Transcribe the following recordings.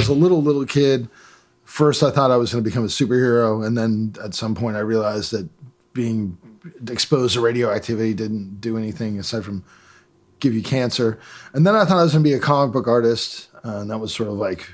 was a little kid, first I thought I was going to become a superhero. And then at some point I realized that being exposed to radioactivity didn't do anything aside from give you cancer. And then I thought I was going to be a comic book artist. And that was sort of like,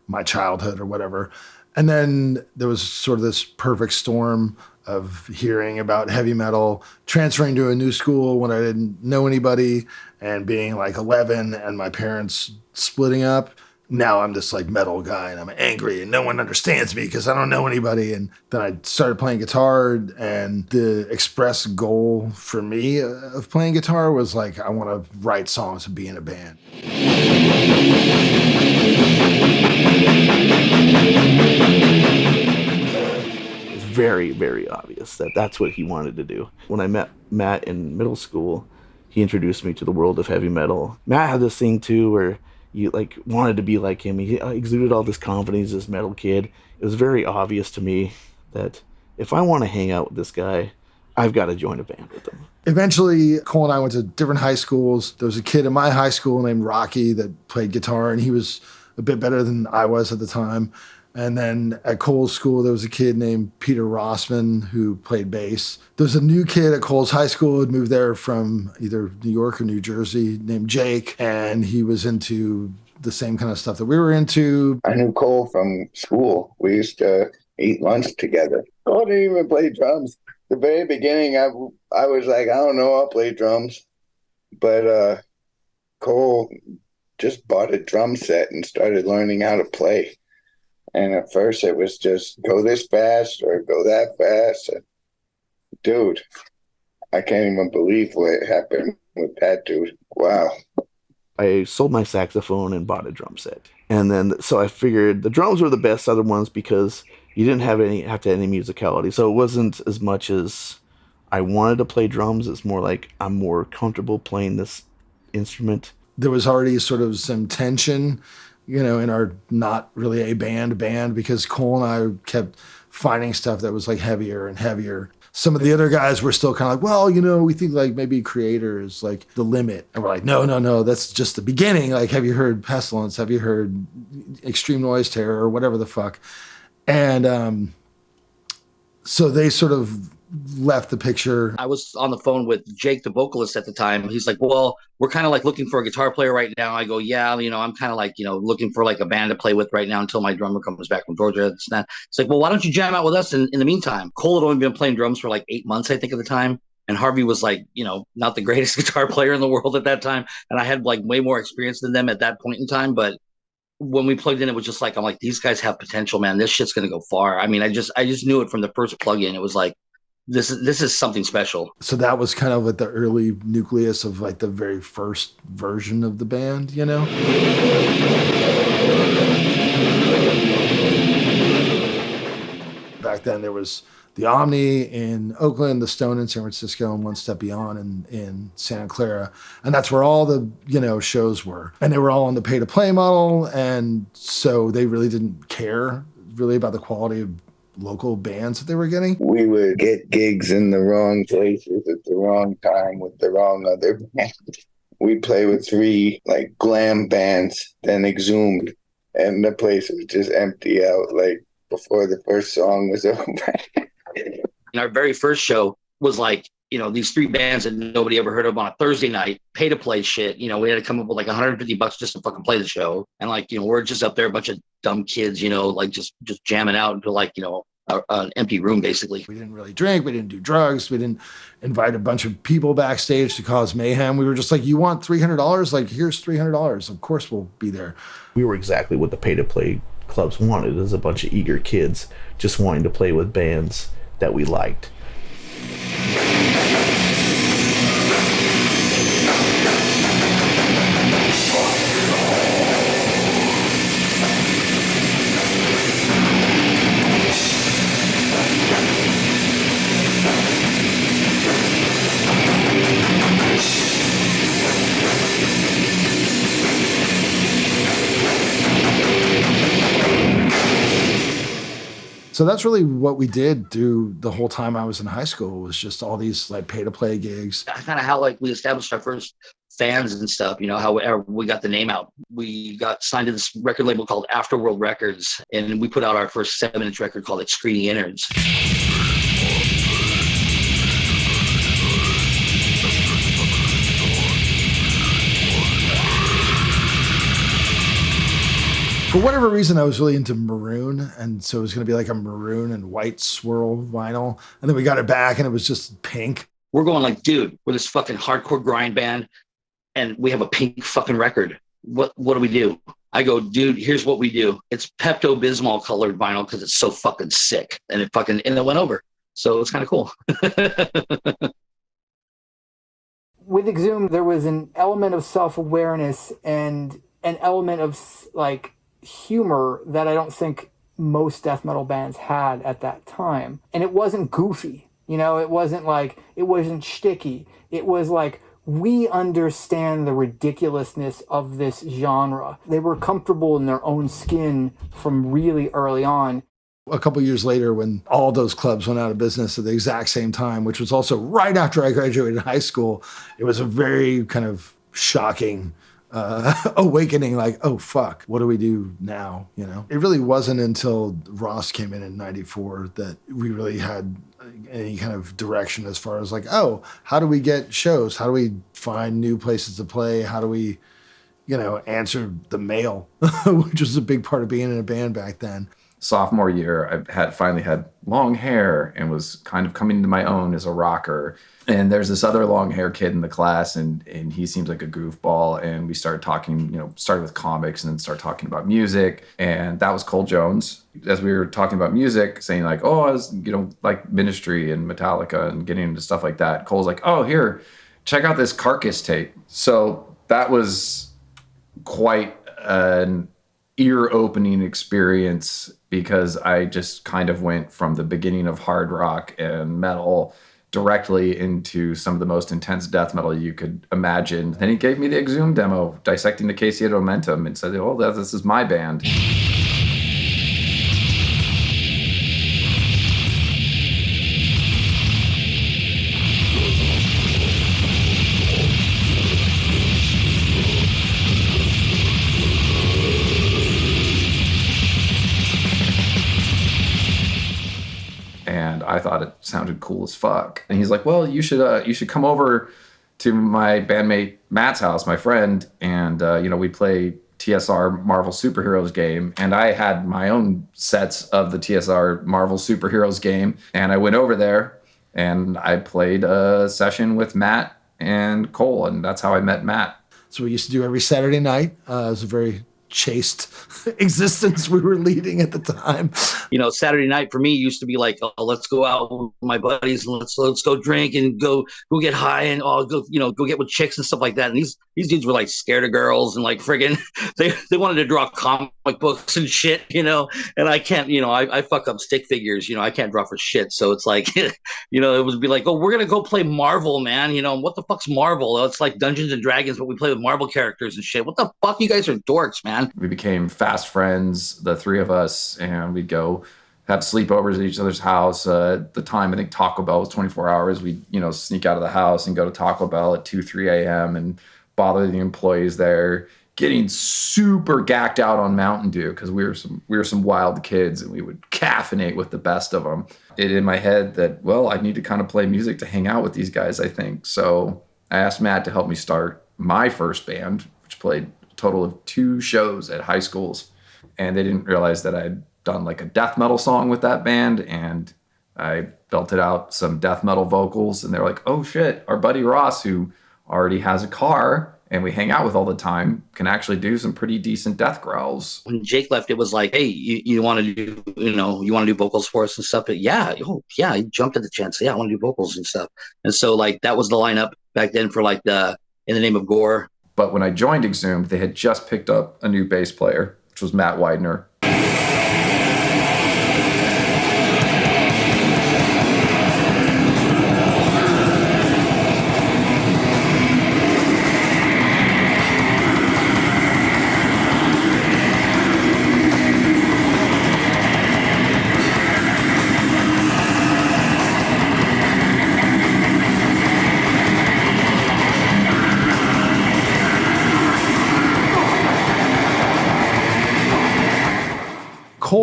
my childhood or whatever. And then there was sort of this perfect storm of hearing about heavy metal, transferring to a new school when I didn't know anybody, and being like 11 and my parents splitting up. Now I'm this like metal guy and I'm angry and no one understands me because I don't know anybody. And then I started playing guitar, and the express goal for me of playing guitar was like, I want to write songs and be in a band. It's very, very obvious that that's what he wanted to do. When I met Matt in middle school, he introduced me to the world of heavy metal. Matt had this thing too where you like wanted to be like him. He exuded all this confidence, this metal kid. It was very obvious to me that if I want to hang out with this guy, I've got to join a band with him. Eventually, Cole and I went to different high schools. There was a kid in my high school named Rocky that played guitar, and he was a bit better than I was at the time. And then at Cole's school, there was a kid named Peter Rossman who played bass. There was a new kid at Cole's high school who had moved there from either New York or New Jersey named Jake, and he was into the same kind of stuff that we were into. I knew Cole from school. We used to eat lunch together. Cole didn't even play drums. The very beginning, I was like, I don't know, I'll play drums. But Cole just bought a drum set and started learning how to play. And at first it was just go this fast or go that fast. And dude, I can't even believe what happened with that dude. Wow. I sold my saxophone and bought a drum set. And then, so I figured the drums were the best other ones because you didn't have to have any musicality. So it wasn't as much as I wanted to play drums. It's more like I'm more comfortable playing this instrument. There was already sort of some tension, in our not really a band because Cole and I kept finding stuff that was like heavier and heavier. Some of the other guys were still kind of like, well, we think like maybe Creator is like the limit. And we're like, no, that's just the beginning. Like, have you heard Pestilence? Have you heard Extreme Noise Terror or whatever the fuck? And so they sort of left the picture. I was on the phone with Jake, the vocalist at the time. He's like, well, we're kind of like looking for a guitar player right now. I go, yeah, I'm kind of like, looking for like a band to play with right now until my drummer comes back from Georgia. It's like, well, why don't you jam out with us in the meantime? Cole had only been playing drums for like 8 months, I think, at the time. And Harvey was like, not the greatest guitar player in the world at that time. And I had like way more experience than them at that point in time. But when we plugged in, it was just like, I'm like, these guys have potential, man. This shit's going to go far. I mean, I just knew it from the first plug-in. It was like, this is something special. So that was kind of like the early nucleus of like the very first version of the band, Back then there was the Omni in Oakland, the Stone in San Francisco, and One Step Beyond in Santa Clara. And that's where all the, shows were. And they were all on the pay-to-play model. And so they really didn't care really about the quality of local bands that they were getting. We would get gigs in the wrong places at the wrong time with the wrong other band. We play with 3 like glam bands, then Exhumed, and the place was just empty out like before the first song was over. Our very first show was like, these 3 bands that nobody ever heard of on a Thursday night, pay to play shit. We had to come up with like $150 just to fucking play the show. And like, we're just up there, a bunch of dumb kids, like just jamming out into like, an empty room, basically. We didn't really drink. We didn't do drugs. We didn't invite a bunch of people backstage to cause mayhem. We were just like, you want $300? Like, here's $300. Of course we'll be there. We were exactly what the pay-to-play clubs wanted, as a bunch of eager kids just wanting to play with bands that we liked. So that's really what we did through the whole time I was in high school, was just all these like pay to play gigs. That's kind of how like we established our first fans and stuff, however we got the name out. We got signed to this record label called Afterworld Records, and we put out our first 7-inch record called Excreting Innards. For whatever reason, I was really into maroon, and so it was going to be like a maroon and white swirl vinyl. And then we got it back, and it was just pink. We're going like, dude, we're this fucking hardcore grind band, and we have a pink fucking record. What do we do? I go, dude, here's what we do. It's Pepto-Bismol colored vinyl because it's so fucking sick, and it went over. So it's kind of cool. With Exhumed, there was an element of self-awareness and an element of like humor that I don't think most death metal bands had at that time. And it wasn't goofy, it wasn't shticky. It was like, we understand the ridiculousness of this genre. They were comfortable in their own skin from really early on. A couple years later, when all those clubs went out of business at the exact same time, which was also right after I graduated high school, it was a very kind of shocking awakening, like, oh fuck, what do we do now? It really wasn't until Ross came in 94 that we really had any kind of direction as far as like, oh, how do we get shows? How do we find new places to play? How do we, answer the mail, which was a big part of being in a band back then. Sophomore year, I finally had long hair and was kind of coming to my own as a rocker. And there's this other long hair kid in the class, and he seems like a goofball. And we started talking, started with comics and then started talking about music. And that was Cole Jones. As we were talking about music, saying like, oh, I was, like Ministry and Metallica and getting into stuff like that. Cole's like, oh, here, check out this Carcass tape. So that was quite an ear-opening experience, because I just kind of went from the beginning of hard rock and metal directly into some of the most intense death metal you could imagine. Then he gave me the Exhumed demo, Dissecting Decayed Momentum, and said, oh, this is my band. I thought it sounded cool as fuck. And he's like, well, you should come over to my bandmate Matt's house, my friend, and we play TSR Marvel Superheroes game. And I had my own sets of the TSR Marvel Superheroes game, and I went over there and I played a session with Matt and Cole, and that's how I met Matt. So we used to do every Saturday night. It was a very chaste existence we were leading at the time. Saturday night for me used to be like, oh, let's go out with my buddies and let's go drink and go get high and go get with chicks and stuff like that. And these dudes were like scared of girls and like friggin' they wanted to draw comic books and shit, and I can't, I fuck up stick figures, I can't draw for shit. So it's like, it would be like, oh, we're gonna go play Marvel, man. What the fuck's Marvel? Oh, it's like Dungeons and Dragons, but we play with Marvel characters and shit. What the fuck? You guys are dorks, man. We became fast friends, the three of us, and we'd go have sleepovers at each other's house. At the time, I think Taco Bell was 24 hours. We'd, sneak out of the house and go to Taco Bell at 2, 3 a.m. and bother the employees there, getting super gacked out on Mountain Dew because we were some wild kids, and we would caffeinate with the best of them. It in my head that, well, I need to kind of play music to hang out with these guys, I think. So I asked Matt to help me start my first band, which played total of 2 shows at high schools, and they didn't realize that I'd done like a death metal song with that band, and I belted out some death metal vocals, and they're like, oh shit, our buddy Ross, who already has a car and we hang out with all the time, can actually do some pretty decent death growls. When Jake left, it was like, hey, you want to do, you want to do vocals for us and stuff? But yeah, he jumped at the chance. Yeah, I want to do vocals and stuff. And so like that was the lineup back then for like In the Name of Gore. But when I joined Exhumed, they had just picked up a new bass player, which was Matt Widener.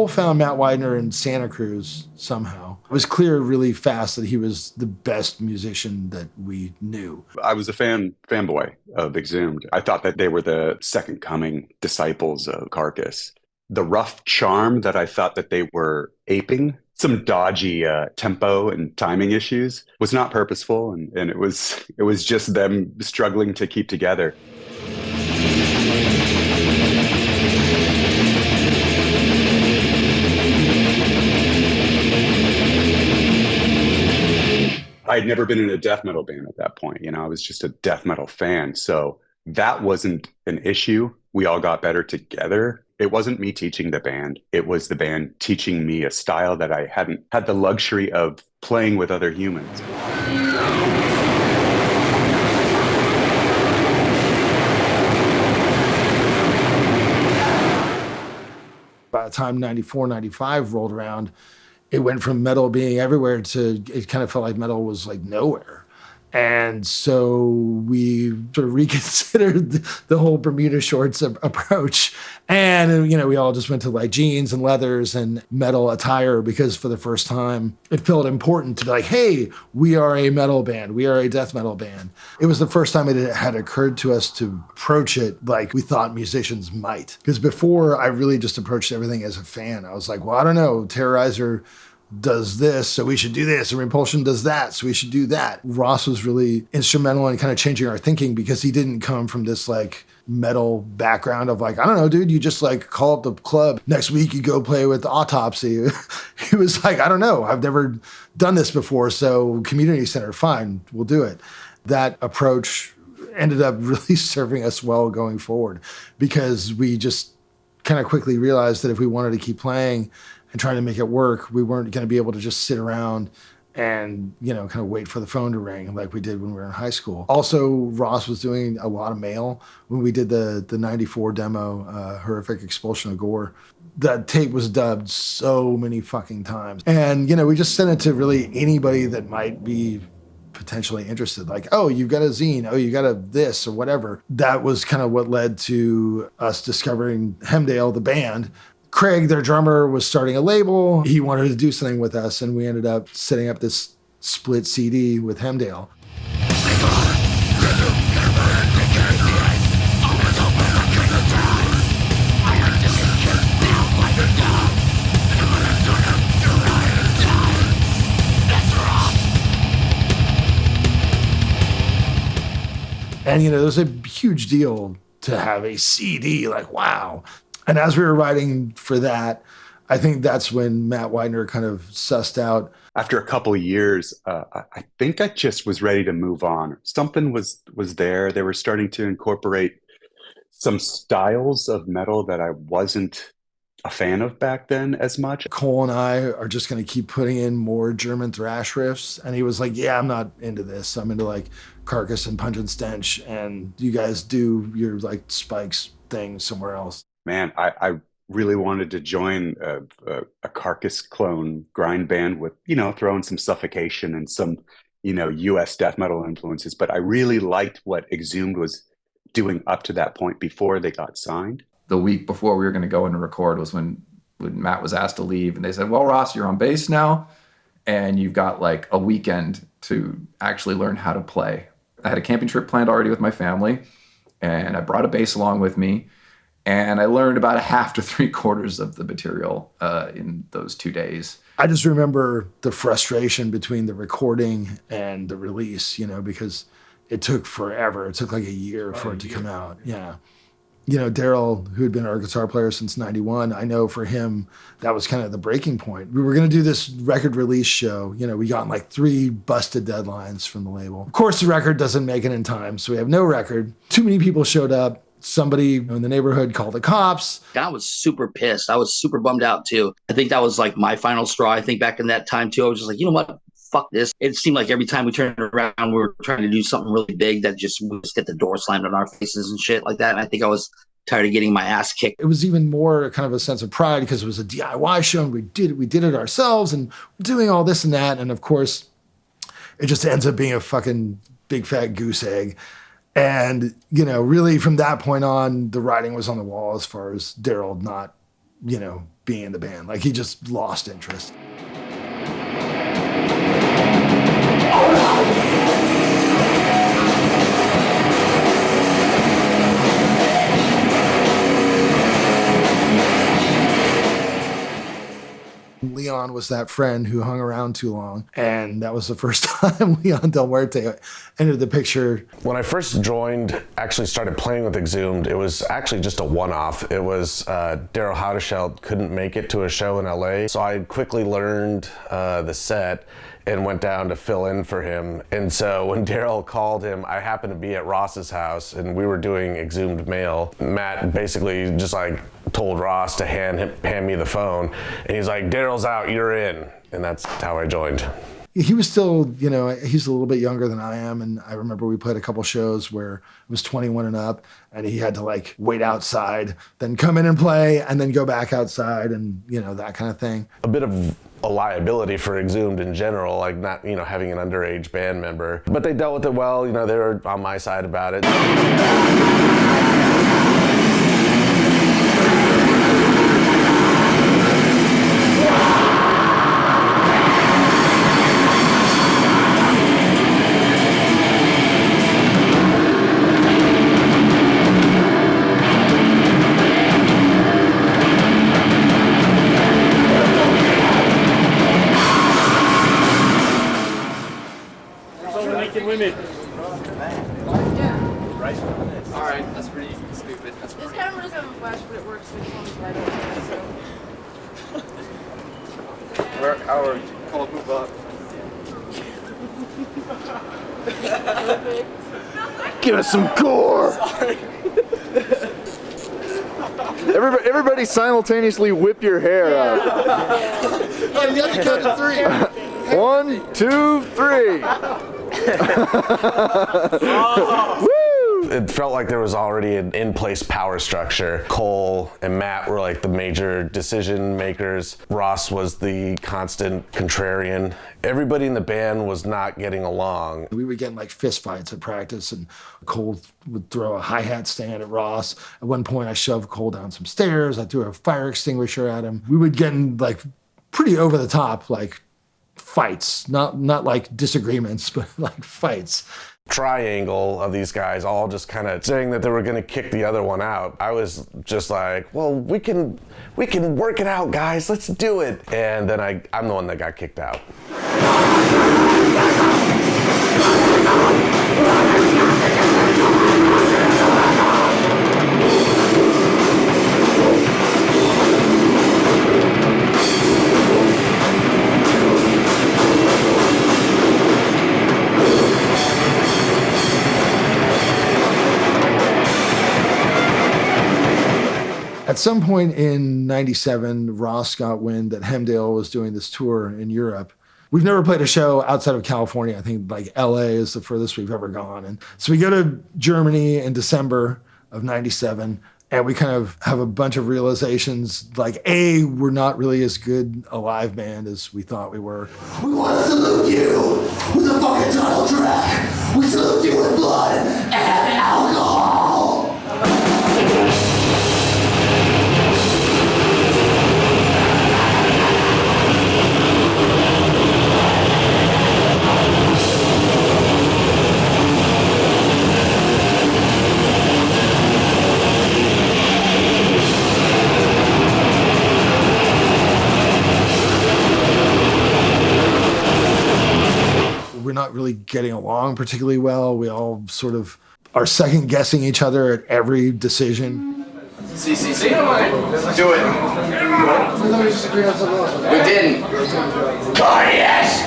Raul found Matt Widener in Santa Cruz somehow. It was clear really fast that he was the best musician that we knew. I was a fanboy of Exhumed. I thought that they were the second coming disciples of Carcass. The rough charm that I thought that they were aping, some dodgy tempo and timing issues, was not purposeful, and it was just them struggling to keep together. I had never been in a death metal band at that point. I was just a death metal fan. So that wasn't an issue. We all got better together. It wasn't me teaching the band. It was the band teaching me a style that I hadn't had the luxury of playing with other humans. By the time 94, 95 rolled around, it went from metal being everywhere to it kind of felt like metal was like nowhere. And so we sort of reconsidered the whole Bermuda shorts approach. And, we all just went to like jeans and leathers and metal attire because for the first time, it felt important to be like, hey, we are a metal band. We are a death metal band. It was the first time it had occurred to us to approach it like we thought musicians might. Because before, I really just approached everything as a fan. I was like, well, I don't know, Terrorizer does this, so we should do this, and Repulsion does that, so we should do that. Ross was really instrumental in kind of changing our thinking because he didn't come from this like metal background of like, I don't know, dude, you just like call up the club. Next week you go play with Autopsy. He was like, I don't know, I've never done this before, so community center, fine, we'll do it. That approach ended up really serving us well going forward because we just kind of quickly realized that if we wanted to keep playing and trying to make it work, we weren't going to be able to just sit around and, kind of wait for the phone to ring like we did when we were in high school. Also, Ross was doing a lot of mail when we did the 94 demo, Horrific Expulsion of Gore. That tape was dubbed so many fucking times. And, we just sent it to really anybody that might be potentially interested. Like, oh, you've got a zine. Oh, you got a this or whatever. That was kind of what led to us discovering Hemdale, the band. Craig, their drummer, was starting a label. He wanted to do something with us, and we ended up setting up this split CD with Hemdale. And, it was a huge deal to have a CD, like, wow. And as we were writing for that, I think that's when Matt Widener kind of sussed out. After a couple of years, I think I just was ready to move on. Something was there. They were starting to incorporate some styles of metal that I wasn't a fan of back then as much. Cole and I are just going to keep putting in more German thrash riffs. And he was like, yeah, I'm not into this. I'm into like Carcass and Pungent Stench. And you guys do your like Spikes thing somewhere else. Man, I really wanted to join a Carcass clone grind band with, throwing some Suffocation and some, US death metal influences. But I really liked what Exhumed was doing up to that point before they got signed. The week before we were going to go in and record was when Matt was asked to leave. And they said, well, Ross, you're on bass now. And you've got like a weekend to actually learn how to play. I had a camping trip planned already with my family. And I brought a bass along with me. And I learned about a half to 3/4 of the material in those 2 days. I just remember the frustration between the recording and the release, because it took forever. It took like a year for it to come out. Yeah. Daryl, who had been our guitar player since 91, I know for him, that was kind of the breaking point. We were going to do this record release show. We got like 3 busted deadlines from the label. Of course, the record doesn't make it in time, so we have no record. Too many people showed up. Somebody in the neighborhood called the cops. I was super pissed. I was super bummed out too. I think that was like my final straw. I think back in that time too, I was just like, you know what? Fuck this. It seemed like every time we turned around, we were trying to do something really big that just get the door slammed on our faces and shit like that. And I think I was tired of getting my ass kicked. It was even more kind of a sense of pride because it was a DIY show and we did it ourselves and doing all this and that. And of course, it just ends up being a fucking big fat goose egg. And, really from that point on, the writing was on the wall as far as Daryl not being in the band. Like he just lost interest. Leon was that friend who hung around too long. And that was the first time Leon Del Muerte entered the picture. When I first joined, actually started playing with Exhumed, it was actually just a one-off. It was Daryl Howdeshell couldn't make it to a show in LA. So I quickly learned the set and went down to fill in for him. And so when Daryl called him, I happened to be at Ross's house and we were doing Exhumed mail. Matt basically just like told Ross to hand me the phone. And he's like, Daryl's out, you're in. And that's how I joined. He was still, he's a little bit younger than I am. And I remember we played a couple shows where it was 21 and up and he had to like wait outside, then come in and play and then go back outside and, that kind of thing. A bit of a liability for Exhumed in general, like not, having an underage band member. But they dealt with it well, they were on my side about it. Women. Right? Alright, that's pretty stupid. This camera doesn't have a flash, but it works with phones right over. So. Our call move up. Give us some gore! Sorry. Everybody simultaneously whip your hair up. Oh, you have to count to 3. 1, 2, 3. It felt like there was already an in-place power structure. Cole and Matt were like the major decision makers. Ross was the constant contrarian. Everybody in the band was not getting along. We would get in like fist fights at practice and Cole would throw a hi-hat stand at Ross. At one point I shoved Cole down some stairs. I threw a fire extinguisher at him. We would get in like pretty over the top, like fights, not like disagreements, but like fights. Triangle of these guys all just kind of saying that they were going to kick the other one out. I was just like, well, we can work it out, guys. Let's do it. And then I'm the one that got kicked out. At some point in 97, Ross got wind that Hemdale was doing this tour in Europe. We've never played a show outside of California. I think like LA is the furthest we've ever gone. And so we go to Germany in December of 97, and we kind of have a bunch of realizations like, A, we're not really as good a live band as we thought we were. We want to salute you with a fucking title track. We salute you with blood and alcohol. We're not really getting along particularly well. We all sort of are second guessing each other at every decision. CCC? Do it. We didn't. Gorgeous!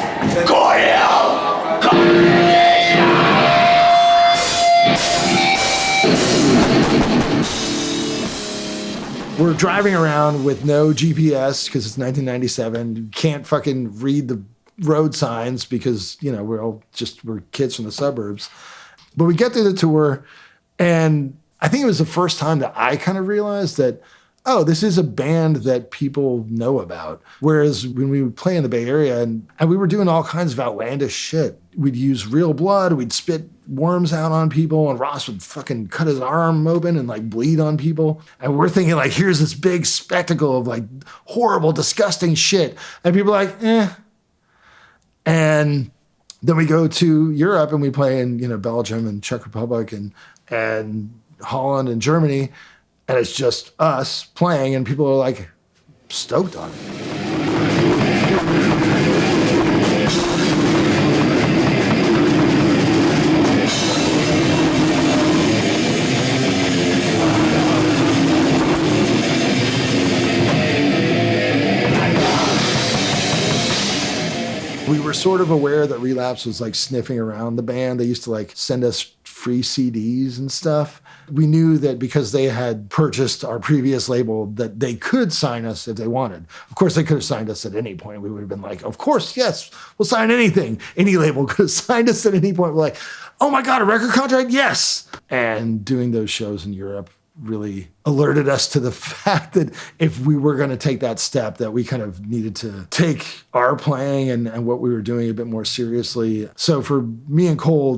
We're driving around with no GPS because it's 1997. You can't fucking read the road signs because, we're kids from the suburbs. But we get through the tour, and I think it was the first time that I kind of realized that, oh, this is a band that people know about. Whereas when we would play in the Bay Area and we were doing all kinds of outlandish shit, we'd use real blood, we'd spit worms out on people, and Ross would fucking cut his arm open and like bleed on people. And we're thinking like, here's this big spectacle of like horrible, disgusting shit. And people are like, eh. And then we go to Europe and we play in, Belgium and Czech Republic and Holland and Germany. And it's just us playing and people are like stoked on it. We were sort of aware that Relapse was like sniffing around the band. They used to like send us free CDs and stuff. We knew that because they had purchased our previous label that they could sign us if they wanted. Of course, they could have signed us at any point. We would have been like, of course, yes, we'll sign anything. Any label could have signed us at any point. We're like, oh my God, a record contract? Yes. And doing those shows in Europe really alerted us to the fact that if we were going to take that step, that we kind of needed to take our playing and what we were doing a bit more seriously. So for me and Cole,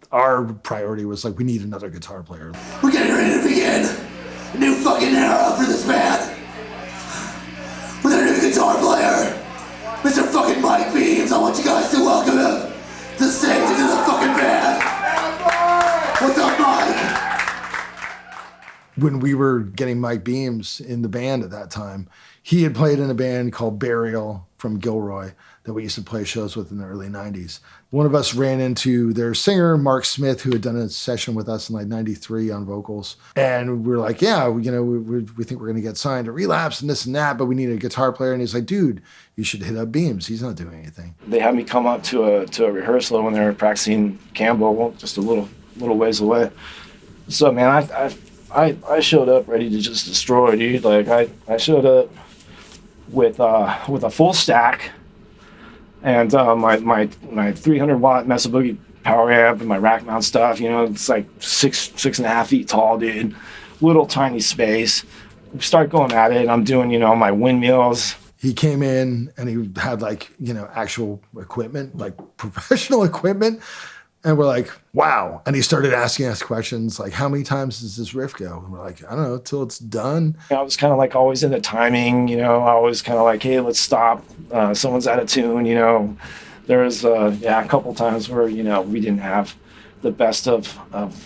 our priority was like, we need another guitar player. We're getting ready to begin a new fucking era for this band. With a new guitar player, Mr. fucking Mike Beams. I want you guys to welcome him to the stage and to the fucking band. What's up, Mike? When we were getting Mike Beams in the band at that time, he had played in a band called Burial from Gilroy that we used to play shows with in the early 90s. One of us ran into their singer, Mark Smith, who had done a session with us in like 93 on vocals. And we were like, yeah, we think we're going to get signed to Relapse and this and that, but we need a guitar player. And he's like, dude, you should hit up Beams. He's not doing anything. They had me come up to a rehearsal when they were practicing Campbell, just a little ways away. So, man, I showed up ready to just destroy, dude. Like I showed up with a full stack and my 300 watt Mesa Boogie power amp and my rack mount stuff. It's like 6.5 feet tall, dude. Little tiny space. We start going at it. I'm doing my windmills. He came in and he had like actual equipment, like professional equipment. And we're like, wow. And he started asking us questions like, how many times does this riff go? And we're like, I don't know, till it's done. I was kind of like always in the timing, I was kind of like, hey, let's stop. Someone's out of tune, There was, a couple times where, we didn't have the best of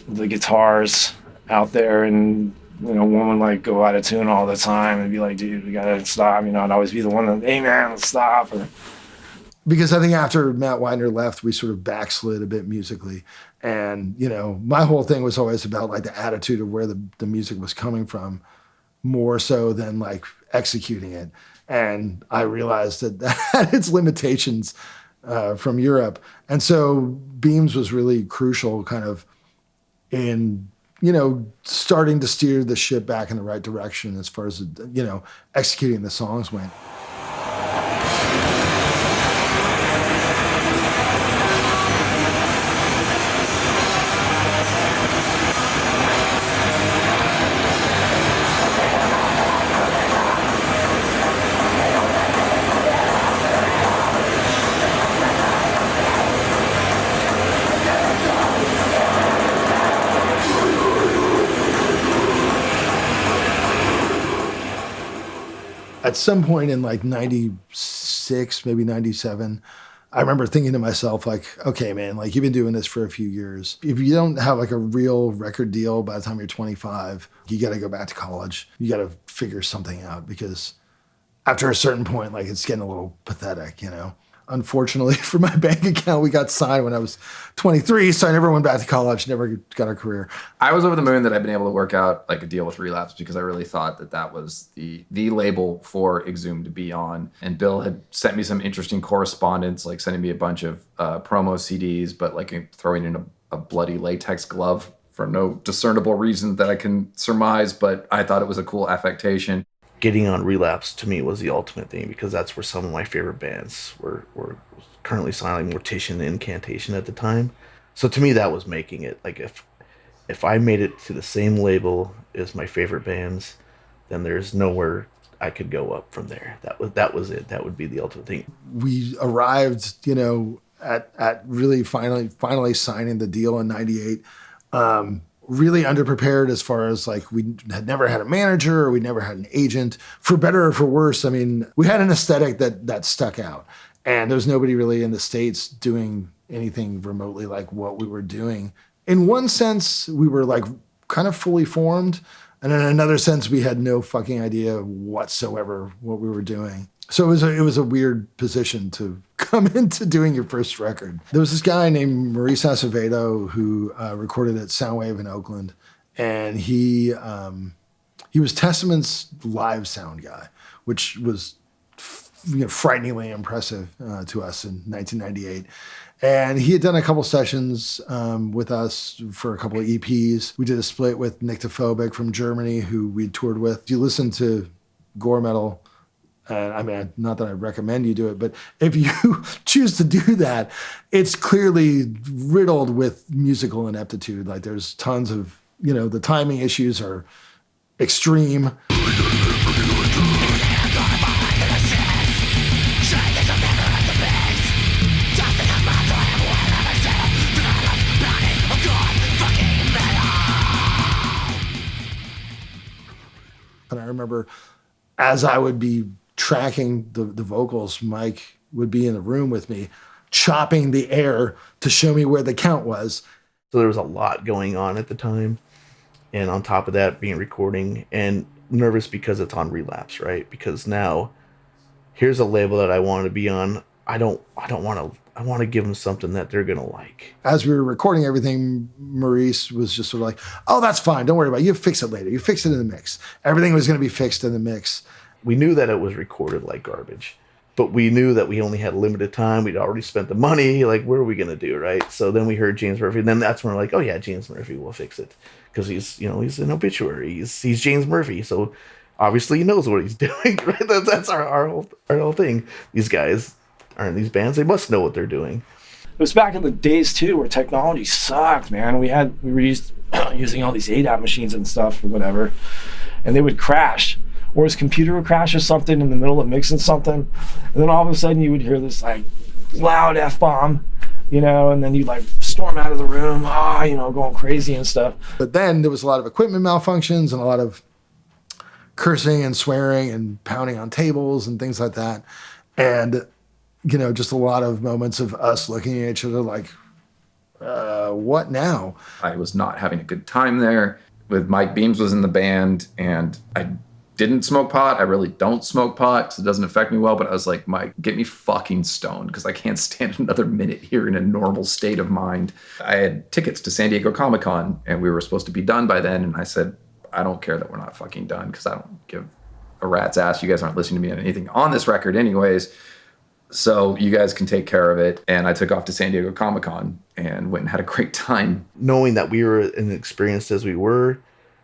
the guitars out there. And, one would like go out of tune all the time and be like, dude, we got to stop. I'd always be the one that, hey, man, let's stop. Because I think after Matt Widener left, we sort of backslid a bit musically. And, my whole thing was always about like the attitude of where the music was coming from, more so than like executing it. And I realized that had its limitations from Europe. And so Beams was really crucial kind of in, starting to steer the ship back in the right direction as far as, executing the songs went. At some point in like 96, maybe 97, I remember thinking to myself, like, okay, man, like you've been doing this for a few years. If you don't have like a real record deal by the time you're 25, you got to go back to college. You got to figure something out because after a certain point, like it's getting a little pathetic, Unfortunately for my bank account, we got signed when I was 23, so I never went back to college, never got a career. I was over the moon that I'd been able to work out like a deal with Relapse because I really thought that was the label for Exhumed to be on. And Bill had sent me some interesting correspondence, like sending me a bunch of promo CDs, but like throwing in a bloody latex glove for no discernible reason that I can surmise, but I thought it was a cool affectation. Getting on Relapse to me was the ultimate thing because that's where some of my favorite bands were currently signing, Mortician and Incantation at the time. So to me, that was making it. Like if I made it to the same label as my favorite bands, then there's nowhere I could go up from there. That was it. That would be the ultimate thing. We arrived, you know, at really finally signing the deal in '98. Really underprepared as far as like we had never had a manager or we never had an agent. For better or for worse, I mean, we had an aesthetic that stuck out, and there was nobody really in the States doing anything remotely like what we were doing. In one sense, we were like kind of fully formed, and in another sense, we had no fucking idea whatsoever what we were doing. So it was a weird position to come into doing your first record. There was this guy named Maurice Acevedo who recorded at Soundwave in Oakland, and he was Testament's live sound guy, which was frighteningly impressive to us in 1998. And he had done a couple sessions with us for a couple of EPs. We did a split with Nyctophobic from Germany, who we toured with. If you listen to Gore Metal, I mean, not that I recommend you do it, but if you choose to do that, it's clearly riddled with musical ineptitude. Like there's tons of, you know, the timing issues are extreme. And I remember as I would be tracking the vocals, Mike would be in the room with me, chopping the air to show me where the count was. So there was a lot going on at the time. And on top of that, being recording and nervous because it's on Relapse, right? Because now here's a label that I want to be on. I want to give them something that they're going to like. As we were recording everything, Maurice was just sort of like, oh, that's fine. Don't worry about it. You fix it later. You fix it in the mix. Everything was going to be fixed in the mix. We knew that it was recorded like garbage, but we knew that we only had limited time. We'd already spent the money. Like, what are we going to do, right? So then we heard James Murphy. And then that's when we're like, oh, yeah, James Murphy will fix it. Because he's an obituary. He's James Murphy. So obviously he knows what he's doing, right? That's our whole thing. These guys are in these bands. They must know what they're doing. It was back in the days, too, where technology sucked, man. We were using all these ADAT machines and stuff or whatever, and they would crash. Or his computer would crash or something in the middle of mixing something. And then all of a sudden you would hear this like loud F-bomb, you know, and then you'd like storm out of the room, going crazy and stuff. But then there was a lot of equipment malfunctions and a lot of cursing and swearing and pounding on tables and things like that. And, you know, just a lot of moments of us looking at each other like, what now? I was not having a good time there. With Mike Beams was in the band, and I didn't smoke pot. I really don't smoke pot because it doesn't affect me well. But I was like, Mike, get me fucking stoned because I can't stand another minute here in a normal state of mind. I had tickets to San Diego Comic-Con, and we were supposed to be done by then. And I said, I don't care that we're not fucking done because I don't give a rat's ass. You guys aren't listening to me on anything on this record anyways. So you guys can take care of it. And I took off to San Diego Comic-Con and went and had a great time. Knowing that we were inexperienced as we were,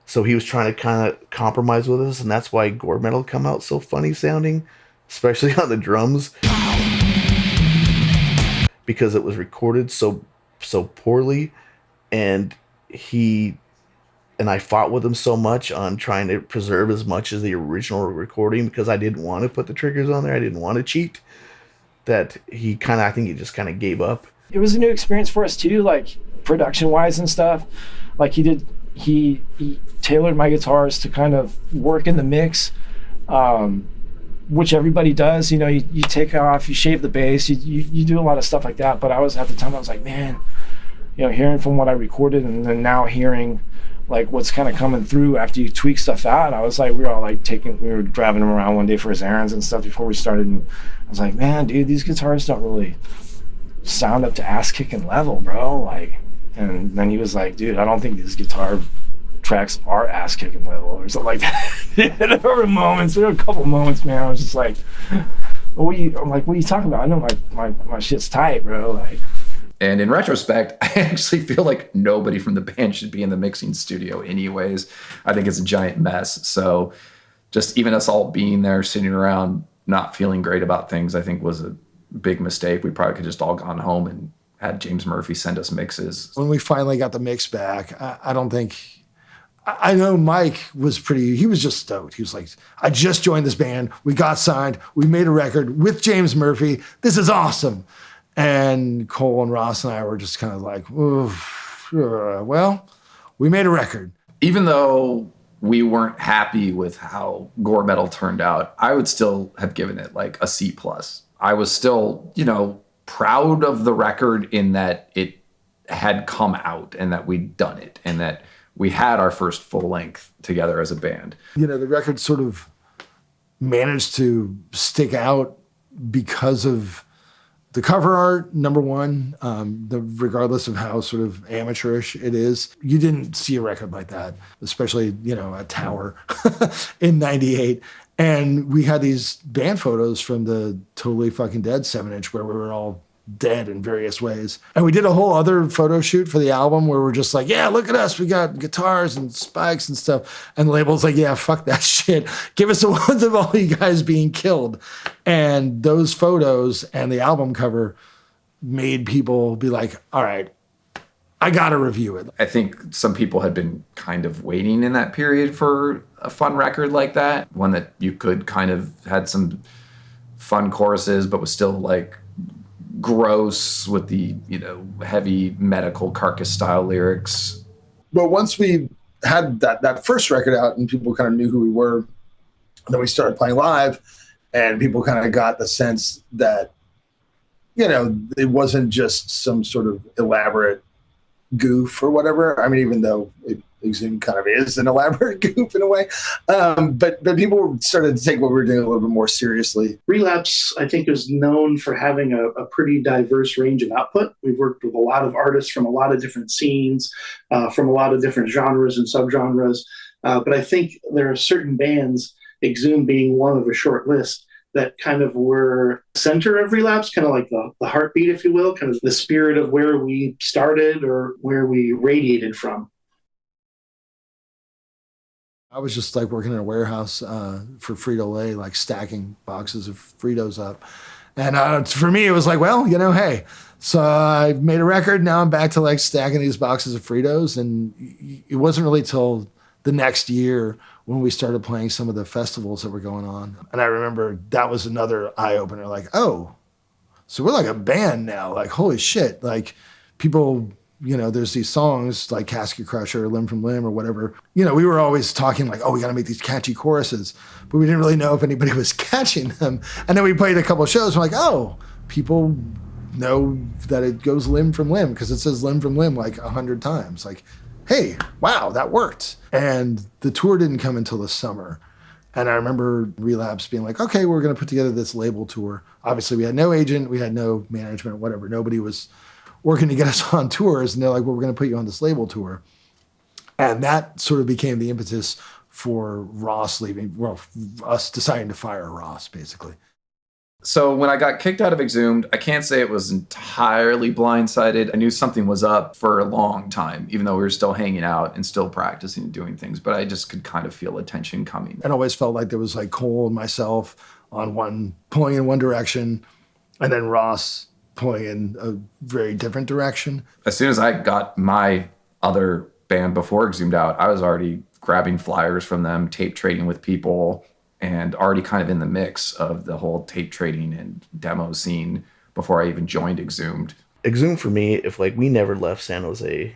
so he was trying to kind of compromise with us, and that's why Gore Metal come out so funny sounding, especially on the drums, because it was recorded so poorly, and I fought with him so much on trying to preserve as much as the original recording because I didn't want to put the triggers on there. I didn't want to cheat. That I think he just kind of gave up. It was a new experience for us too, like production wise and stuff. Like he tailored my guitars to kind of work in the mix, which everybody does. You know, you take off, you shave the bass, you do a lot of stuff like that. But I was like, man, you know, hearing from what I recorded and then now hearing like what's kind of coming through after you tweak stuff out. I was like, we were driving him around one day for his errands and stuff before we started. And I was like, man, dude, these guitars don't really sound up to ass kicking level, bro. Like, and then he was like, dude, I don't think these guitar tracks are ass kicking level or something like that. There were a couple moments, man. I was just like, what are you talking about? I know my shit's tight, bro. Like, and in retrospect, I actually feel like nobody from the band should be in the mixing studio anyways. I think it's a giant mess. So just even us all being there, sitting around, not feeling great about things, I think was a big mistake. We probably could just all gone home and had James Murphy send us mixes. When we finally got the mix back, I don't think I know Mike was he was just stoked. He was like, I just joined this band. We got signed. We made a record with James Murphy. This is awesome. And Cole and Ross and I were just kind of like, well, we made a record. Even though we weren't happy with how Gore Metal turned out, I would still have given it like a C+. I was still, proud of the record in that it had come out and that we'd done it and that we had our first full length together as a band. The record sort of managed to stick out because of the cover art, number one, regardless of how sort of amateurish it is. You didn't see a record like that, especially, at Tower in 98. And we had these band photos from the Totally Fucking Dead 7-inch where we were all dead in various ways. And we did a whole other photo shoot for the album where we're just like, yeah, look at us. We got guitars and spikes and stuff. And the label's like, yeah, fuck that shit. Give us the ones of all you guys being killed. And those photos and the album cover made people be like, all right, I got to review it. I think some people had been kind of waiting in that period for a fun record like that. One that you could kind of had some fun choruses, but was still like gross with the, heavy medical carcass style lyrics. But once we had that first record out and people kind of knew who we were, then we started playing live and people kind of got the sense that, it wasn't just some sort of elaborate goof or whatever. I mean, even though Exhumed kind of is an elaborate goof in a way. But people started to take what we were doing a little bit more seriously. Relapse, I think, is known for having a pretty diverse range of output. We've worked with a lot of artists from a lot of different scenes, from a lot of different genres and subgenres. But I think there are certain bands, Exhumed being one of a short list, that kind of were center of Relapse, kind of like the heartbeat, if you will, kind of the spirit of where we started or where we radiated from. I was just like working in a warehouse for Frito-Lay, like stacking boxes of Fritos up. And for me, it was like, well, hey, so I made a record. Now I'm back to like stacking these boxes of Fritos. And it wasn't really till the next year when we started playing some of the festivals that were going on. And I remember that was another eye opener, like, oh, so we're like a band now. Like, holy shit. Like people, there's these songs like Casket Crusher or Limb from Limb or whatever. We were always talking like, oh, we got to make these catchy choruses, but we didn't really know if anybody was catching them. And then we played a couple of shows. We're like, oh, people know that it goes limb from limb because it says limb from limb like 100 times. Like, hey, wow, that worked. And the tour didn't come until the summer. And I remember Relapse being like, okay, we're going to put together this label tour. Obviously, we had no agent, we had no management, whatever. Nobody was working to get us on tours. And they're like, well, we're going to put you on this label tour. And that sort of became the impetus for Ross leaving, well, us deciding to fire Ross, basically. So when I got kicked out of Exhumed, I can't say it was entirely blindsided. I knew something was up for a long time, even though we were still hanging out and still practicing and doing things. But I just could kind of feel a tension coming. It always felt like there was like Cole and myself on pulling in one direction, and then Ross pulling in a very different direction. As soon as I got my other band before Exhumed out, I was already grabbing flyers from them, tape trading with people, and already kind of in the mix of the whole tape trading and demo scene before I even joined Exhumed. Exhumed for me, if like we never left San Jose, I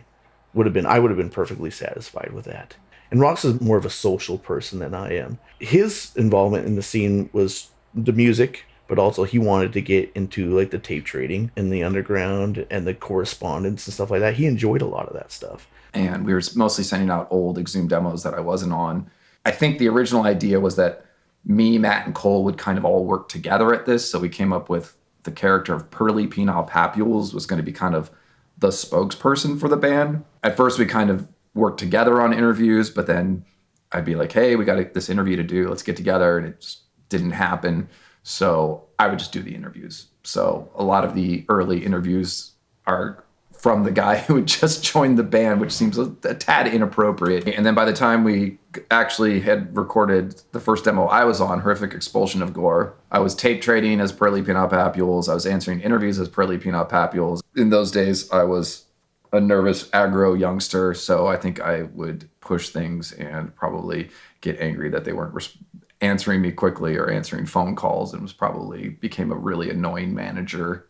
would have been perfectly satisfied with that. And Ross is more of a social person than I am. His involvement in the scene was the music, but also he wanted to get into like the tape trading and the underground and the correspondence and stuff like that. He enjoyed a lot of that stuff. And we were mostly sending out old Exhumed demos that I wasn't on. I think the original idea was that me, Matt, and Cole would kind of all work together at this. So we came up with the character of Pearly Penile Papules was going to be kind of the spokesperson for the band. At first, we kind of worked together on interviews, but then I'd be like, hey, we got this interview to do. Let's get together. And it just didn't happen. So I would just do the interviews. So a lot of the early interviews are from the guy who had just joined the band, which seems a tad inappropriate. And then by the time we actually had recorded the first demo I was on, Horrific Expulsion of Gore, I was tape trading as Pearly Penile Papules. I was answering interviews as Pearly Penile Papules. In those days, I was a nervous aggro youngster, so I think I would push things and probably get angry that they weren't answering me quickly or answering phone calls, and was probably became a really annoying manager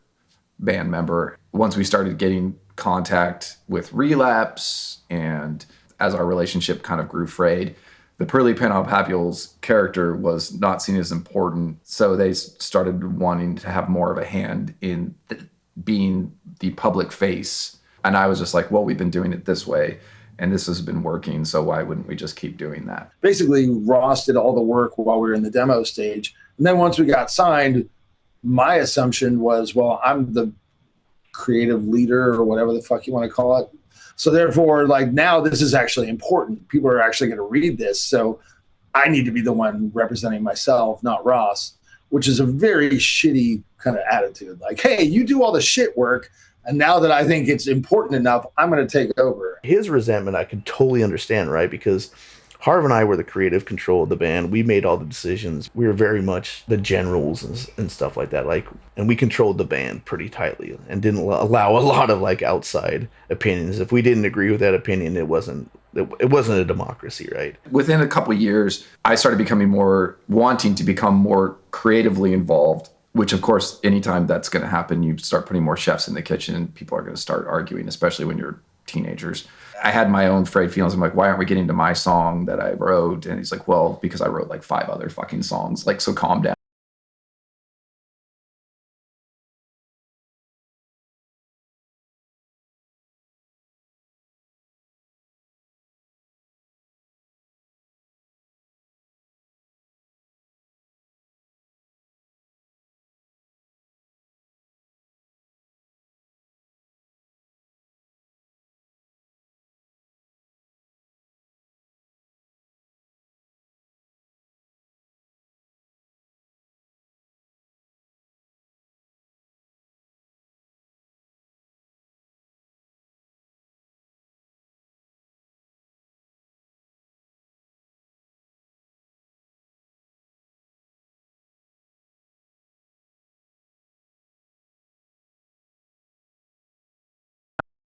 band member. Once we started getting contact with Relapse, and as our relationship kind of grew frayed, the Pearly Panel Papules character was not seen as important, so they started wanting to have more of a hand in being the public face. And I was just like, well, we've been doing it this way, and this has been working, so why wouldn't we just keep doing that? Basically, Ross did all the work while we were in the demo stage. And then once we got signed, my assumption was, well, I'm the creative leader or whatever the fuck you want to call it. So therefore, like, now this is actually important. People are actually going to read this. So I need to be the one representing myself, not Ross, which is a very shitty kind of attitude. Like, hey, you do all the shit work, and now that I think it's important enough, I'm going to take over. His resentment I could totally understand, right? Because Harv and I were the creative control of the band. We made all the decisions. We were very much the generals and stuff like that. Like, and we controlled the band pretty tightly and didn't allow a lot of like outside opinions. If we didn't agree with that opinion, it wasn't a democracy, right? Within a couple of years, I started wanting to become more creatively involved, which of course, anytime that's going to happen, you start putting more chefs in the kitchen and people are going to start arguing, especially when you're teenagers. I had my own frayed feelings. I'm like, why aren't we getting to my song that I wrote? And he's like, well, because I wrote like 5 other fucking songs. Like, so calm down.